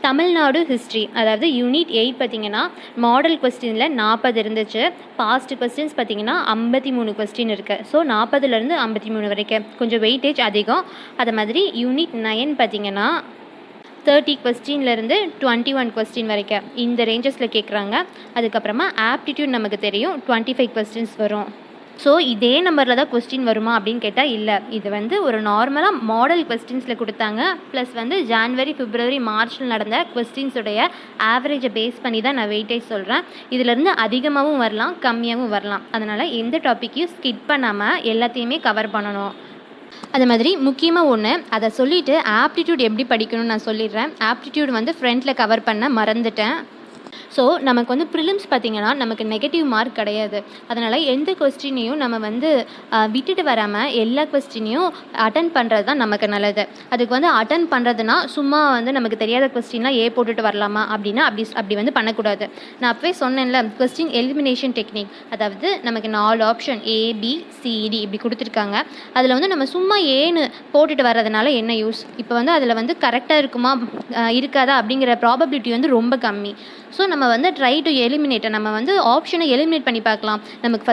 தமிழ்நாடு ஹிஸ்ட்ரி, அதாவது யூனிட் 8 பார்த்திங்கன்னா மாடல் கொஸ்டினில் 40 இருந்துச்சு. பாஸ்ட் கொஸ்டின்ஸ் பார்த்திங்கன்னா 53 கொஸ்டின் இருக்குது. ஸோ 40லேருந்து 53 வரைக்கும் கொஞ்சம் வெயிட்டேஜ் அதிகம். அது மாதிரி யூனிட் 9 பார்த்திங்கன்னா 30 கொஸ்டின்லேருந்து 21 கொஸ்டின் வரைக்கும் இந்த ரேஞ்சஸில் கேட்குறாங்க. அதுக்கப்புறமா ஆப்டிடியூட் நமக்கு தெரியும் 25 கொஸ்டின்ஸ் வரும். ஸோ இதே நம்பரில் தான் கொஸ்டின் வருமா அப்படின்னு கேட்டால் இல்லை. இது வந்து ஒரு நார்மலாக மாடல் கொஸ்டின்ஸில் கொடுத்தாங்க. ப்ளஸ் வந்து ஜான்வரி, பிப்ரவரி, மார்ச்சில் நடந்த கொஸ்டின்ஸுடைய ஆவரேஜை பேஸ் பண்ணி தான் நான் வெயிட்டேஜ் சொல்கிறேன். இதிலேருந்து அதிகமாகவும் வரலாம், கம்மியாகவும் வரலாம். அதனால் எந்த டாப்பிக்கையும் ஸ்கிப் பண்ணாமல் எல்லாத்தையுமே கவர் பண்ணணும். அது மாதிரி முக்கியமாக ஒன்று அதை சொல்லிவிட்டு ஆப்டிடியூட் எப்படி படிக்கணும்னு நான் சொல்லிடுறேன். ஆப்டிடியூட் வந்து ஃப்ரண்ட்டில் கவர் பண்ண மறந்துட்டேன். ஸோ நமக்கு வந்து ப்ரிலிம்ஸ் பார்த்திங்கன்னா நமக்கு நெகட்டிவ் மார்க் கிடையாது. அதனால் எந்த கொஸ்டினையும் நம்ம வந்து விட்டுட்டு வராமல் எல்லா கொஸ்டினையும் அட்டன் பண்ணுறது தான் நமக்கு நல்லது. அதுக்கு வந்து அட்டன் பண்ணுறதுனா சும்மா வந்து நமக்கு தெரியாத கொஸ்டின்லாம் ஏ போட்டுட்டு வரலாமா அப்படின்னா அப்படி வந்து பண்ணக்கூடாது. நான் அப்பவே சொன்னேன்ல, கொஸ்டின் எலிமினேஷன் டெக்னிக், அதாவது நமக்கு 4 ஆப்ஷன் ABCD இப்படி கொடுத்துருக்காங்க. அதில் வந்து நம்ம சும்மா ஏன்னு போட்டுட்டு வர்றதுனால என்ன யூஸ்? இப்போ வந்து அதில் வந்து கரெக்டாக இருக்குமா இருக்காதா அப்படிங்கிற ப்ராபபிலிட்டி வந்து ரொம்ப கம்மி. ஸோ நம்ம வந்து ட்ரை டு எலிமினேட், நம்ம வந்து ஆப்ஷனை எலிமினேட் பண்ணி பார்க்கலாம். நமக்கு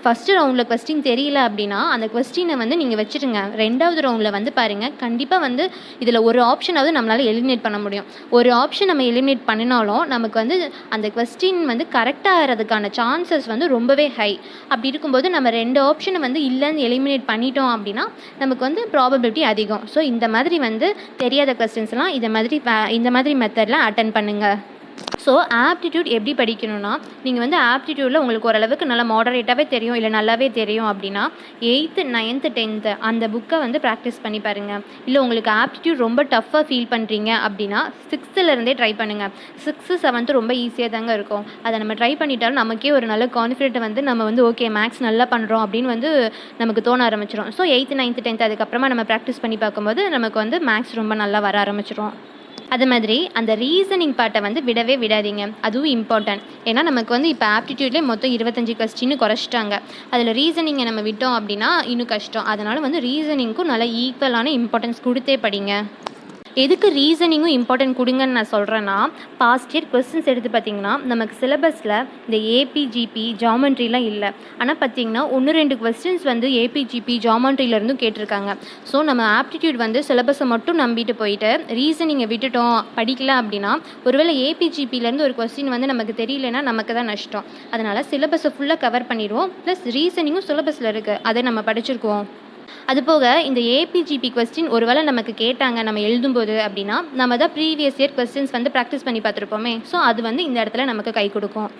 ஃபஸ்ட்டு ரவுண்டில் கொஸ்டின் தெரியல அப்படின்னா அந்த கொஸ்டினை வந்து நீங்கள் வச்சுருங்க. 2வது ரவுண்டில் வந்து பாருங்கள், கண்டிப்பாக வந்து இதில் ஒரு ஆப்ஷனாவது நம்மளால் எலிமினேட் பண்ண முடியும். ஒரு ஆப்ஷன் நம்ம எலிமினேட் பண்ணினாலும் நமக்கு வந்து அந்த கொஸ்டின் வந்து கரெக்டாக ஆகிறதுக்கான சான்சஸ் வந்து ரொம்பவே ஹை. அப்படி இருக்கும்போது நம்ம 2 ஆப்ஷனை வந்து இல்லைன்னு எலிமினேட் பண்ணிட்டோம் அப்படின்னா நமக்கு வந்து ப்ராபபிலிட்டி அதிகம். ஸோ இந்த மாதிரி வந்து தெரியாத கொஸ்டின்ஸ்லாம் இந்த மாதிரி மெத்தடில் அட்டன் பண்ணுங்கள். ஸோ ஆப்டிடியூட் எப்படி படிக்கணும்னா, நீங்கள் வந்து ஆப்டிடியூடில் உங்களுக்கு ஓரளவுக்கு நல்லா மாடரேட்டாகவே தெரியும், இல்லை நல்லாவே தெரியும் அப்படின்னா 8th, 9th, 10th அந்த புக்கை வந்து ப்ராக்டிஸ் பண்ணி பாருங்கள். இல்லை உங்களுக்கு ஆப்டிடியூட் ரொம்ப டஃப்பாக ஃபீல் பண்ணுறீங்க அப்படின்னா 6th ட்ரை பண்ணுங்கள். 6th, 7th ரொம்ப ஈஸியாக தாங்க இருக்கும். அதை நம்ம ட்ரை பண்ணிட்டாலும் நமக்கே ஒரு நல்ல கான்ஃபிடென்ட் வந்து நம்ம வந்து ஓகே மேக்ஸ் நல்லா பண்ணுறோம் அப்படின்னு வந்து நமக்கு தோண ஆரம்பிச்சிடும். ஸோ 8th, 9th, 10th அதுக்கப்புறமா நம்ம ப்ராக்டிஸ் பண்ணி பார்க்கும்போது நமக்கு வந்து மேக்ஸ் ரொம்ப நல்லா வர ஆரம்பிச்சிடும். அது மாதிரி அந்த ரீசனிங் பார்ட்டை வந்து விடவே விடாதீங்க, அதுவும் இம்பார்ட்டன்ட். ஏன்னா நமக்கு வந்து இப்போ ஆப்டிடியூட்லேயே மொத்தம் 25 கொஸ்டின்னு குறைச்சிட்டாங்க. அதில் ரீசனிங்கை நம்ம விட்டோம் அப்படின்னா இன்னும் கஷ்டம். அதனால் வந்து ரீசனிங்க்கும் நல்லா ஈக்குவலான இம்பார்ட்டன்ஸ் கொடுத்தே படிங்க. எதுக்கு ரீசனிங்கும் இம்பார்ட்டன்ட் கொடுங்கன்னு நான் சொல்கிறேன்னா, பாஸ்ட் இயர் கொஸ்டின்ஸ் எடுத்து பார்த்திங்கன்னா நமக்கு சிலபஸில் இந்த ஏபிஜிபி ஜாமெண்ட்ரிலாம் இல்லை. ஆனால் பார்த்திங்கன்னா 1-2 கொஸ்டின்ஸ் வந்து ஏபிஜிபி ஜாமெண்ட்ரியிலேருந்தும் கேட்டிருக்காங்க. ஸோ நம்ம ஆப்டிடியூட் வந்து சிலபஸை மட்டும் நம்பிட்டு போயிட்டு ரீசனிங்கை விட்டுட்டோம் படிக்கல அப்படின்னா ஒருவேளை ஏபிஜிபியிலேருந்து ஒரு கொஸ்டின் வந்து நமக்கு தெரியலன்னா நமக்கு தான் நஷ்டம். அதனால் சிலபஸை ஃபுல்லாக கவர் பண்ணிடுவோம். ப்ளஸ் ரீசனிங்கும் சிலபஸில் இருக்குது, அதை நம்ம படிச்சிருக்கோம். அதுபோக இந்த ஏபிஜிபி கொஸ்டின் ஒருவேளை நமக்கு கேட்டாங்க நம்ம எழுதும்போது அப்படின்னா நம்ம தான் ப்ரீவியஸ் இயர் கொஸ்டின்ஸ் வந்து ப்ராக்டிஸ் பண்ணி பார்த்துருப்போமே. ஸோ அது வந்து இந்த இடத்துல நமக்கு கை கொடுக்கும்.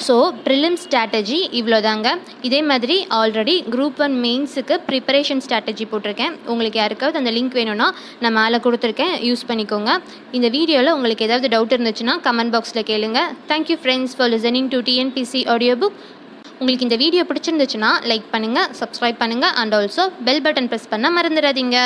ஸோ ப்ரிலிம்ஸ் ஸ்ட்ராட்டஜி இவ்வளோதாங்க. இதே மாதிரி ஆல்ரெடி குரூப் 1 மெயின்ஸுக்கு ப்ரிப்பரேஷன் ஸ்ட்ராட்டஜி போட்டிருக்கேன். உங்களுக்கு யாருக்காவது அந்த லிங்க் வேணும்னா நான் மேலே கொடுத்துருக்கேன், யூஸ் பண்ணிக்கோங்க. இந்த வீடியோவில் உங்களுக்கு ஏதாவது டவுட் இருந்துச்சுன்னா கமெண்ட் பாக்ஸில் கேளுங்க. Thank you friends for listening to TNPSC audio book. உங்களுக்கு இந்த வீடியோ பிடிச்சிருந்துச்சுன்னா லைக் பண்ணுங்கள், சப்ஸ்கிரைப் பண்ணுங்கள் and also bell button press பண்ண மறந்துடாதீங்க.